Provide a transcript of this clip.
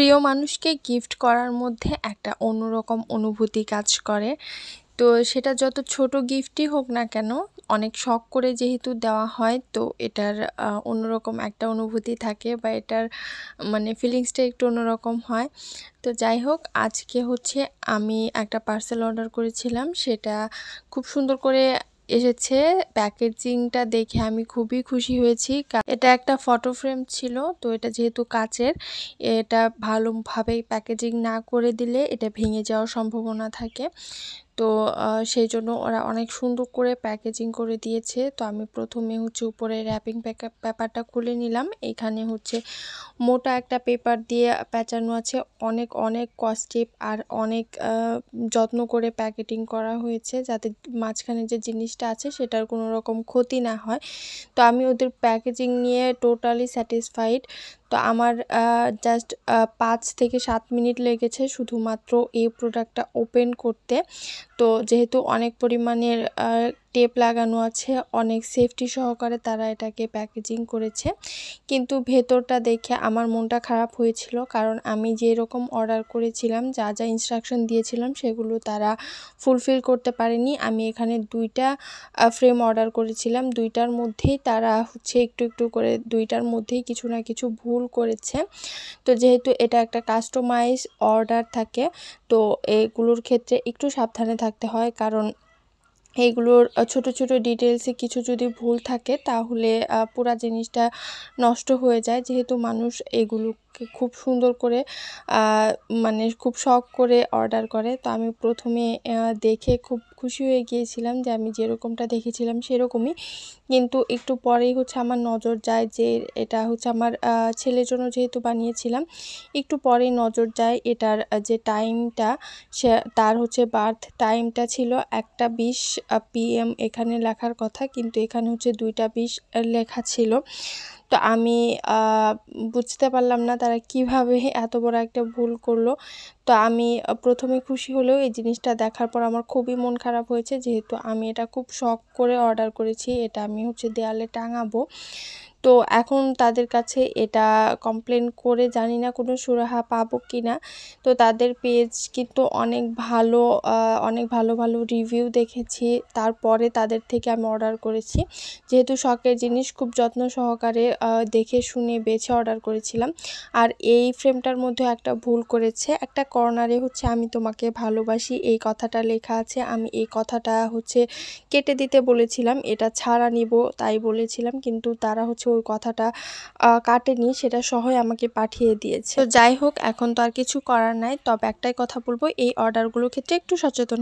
প্রিয় মানুষকে গিফট করার মধ্যে একটা অন্যরকম অনুভূতি কাজ করে। তো সেটা যত ছোট গিফটই হোক না কেন, অনেক শখ করে যেহেতু দেওয়া হয়, তো এটার অন্যরকম একটা অনুভূতি থাকে বা এটার মানে ফিলিংসটা একটু অন্যরকম হয়। তো যাই হোক, আজকে হচ্ছে আমি একটা পার্সেল অর্ডার করেছিলাম। সেটা খুব সুন্দর করে এসেছে। প্যাকেজিংটা দেখে আমি খুবই খুশি হয়েছি। এটা একটা ফটো ফ্রেম ছিল। তো এটা যেহেতু কাচের, এটা ভালোভাবে প্যাকেজিং না করে দিলে এটা ভেঙে যাওয়ার সম্ভাবনা থাকে। তো সেইজন্য ওরা অনেক সুন্দর করে প্যাকেজিং করে দিয়েছে। তো আমি প্রথমে হচ্ছে উপরে র্যাপিং পেপারটা খুলে নিলাম। এখানে হচ্ছে মোটা একটা পেপার দিয়ে পেঁচানো আছে। অনেক অনেক কস্টেপ আর অনেক যত্ন করে প্যাকেটিং করা হয়েছে, যাতে মাঝখানে যে জিনিসটা আছে সেটার কোনো রকম ক্ষতি না হয়। তো আমি ওদের প্যাকেজিং নিয়ে টোটালি স্যাটিসফাইড। তো আমার জাস্ট 5 থেকে 7 মিনিট লেগেছে শুধুমাত্র এই প্রোডাক্টটা ওপেন করতে। তো যেহেতু অনেক পরিমাণের টেপ লাগানো আছে, অনেক সেফটি সহকারে তারা এটাকে প্যাকেজিং করেছে। কিন্তু ভেতরটা দেখে আমার মনটা খারাপ হয়েছিল, কারণ আমি যেরকম অর্ডার করেছিলাম, যা যা ইনস্ট্রাকশন দিয়েছিলাম সেগুলো তারা ফুলফিল করতে পারেনি। আমি এখানে 2টা ফ্রেম অর্ডার করেছিলাম। 2টার মধ্যেই তারা হচ্ছে একটু একটু করে 2টার মধ্যেই কিছু না কিছু ভুল করেছে। তো যেহেতু এটা একটা কাস্টমাইজ অর্ডার থাকে, তো এগুলোর ক্ষেত্রে একটু সাবধানে থাকতে হয়, কারণ এইগুলোর ছোট ছোট ডিটেলসে কিছু যদি ভুল থাকে তাহলে পুরা জিনিসটা নষ্ট হয়ে যায়। যেহেতু মানুষ এগুলোকে খুব সুন্দর করে মানে খুব শখ করে অর্ডার করে। তো আমি প্রথমে দেখে খুব খুশি হয়ে গিয়েছিলাম যে আমি যেরকমটা দেখেছিলাম সেরকমই। কিন্তু একটু পরেই হচ্ছে আমার নজর যায় যে এটা হচ্ছে আমার ছেলের জন্য যেহেতু বানিয়েছিলাম, একটু পরেই নজর যায় এটার যে টাইমটা, তার হচ্ছে বার্থ টাইমটা ছিল 1টা 20 PM এখানে লেখার কথা, কিন্তু এখানে হচ্ছে 2টা 20 লেখা ছিল। তো আমি বুঝতে পারলাম না তারা কিভাবে এত বড় একটা ভুল করলো। তো আমি প্রথমে খুশি হলেও এই জিনিসটা দেখার পর আমার খুবই মন খারাপ হয়েছে, যেহেতু আমি এটা খুব শখ করে অর্ডার করেছি। এটা আমি হচ্ছে দেয়ালে টাঙাবো। তো এখন তাদের কাছে এটা কমপ্লেন করে জানি না কোনো সুরাহা পাবো কিনা। তো তাদের পেজ কিন্তু অনেক ভালো ভালো রিভিউ দেখেছি, তারপরে তাদের থেকে আমি অর্ডার করেছি। যেহেতু শখের জিনিস, খুব যত্ন সহকারে দেখে শুনে বেছে অর্ডার করেছিলাম। আর এই ফ্রেমটার মধ্যে একটা ভুল করেছে। একটা কর্নারে হচ্ছে আমি তোমাকে ভালোবাসি এই কথাটা লেখা আছে। আমি এই কথাটা হচ্ছে কেটে দিতে বলেছিলাম, এটা ছাড়া নিব তাই বলেছিলাম, কিন্তু তারা হচ্ছে ওই কথাটা কাটেনি, সেটা সহই আমাকে পাঠিয়ে দিয়েছে। তো যাই হোক, এখন তো আর কিছু করার নাই। তবে একটাই কথা বলবো, এই অর্ডারগুলোর ক্ষেত্রে একটু সচেতন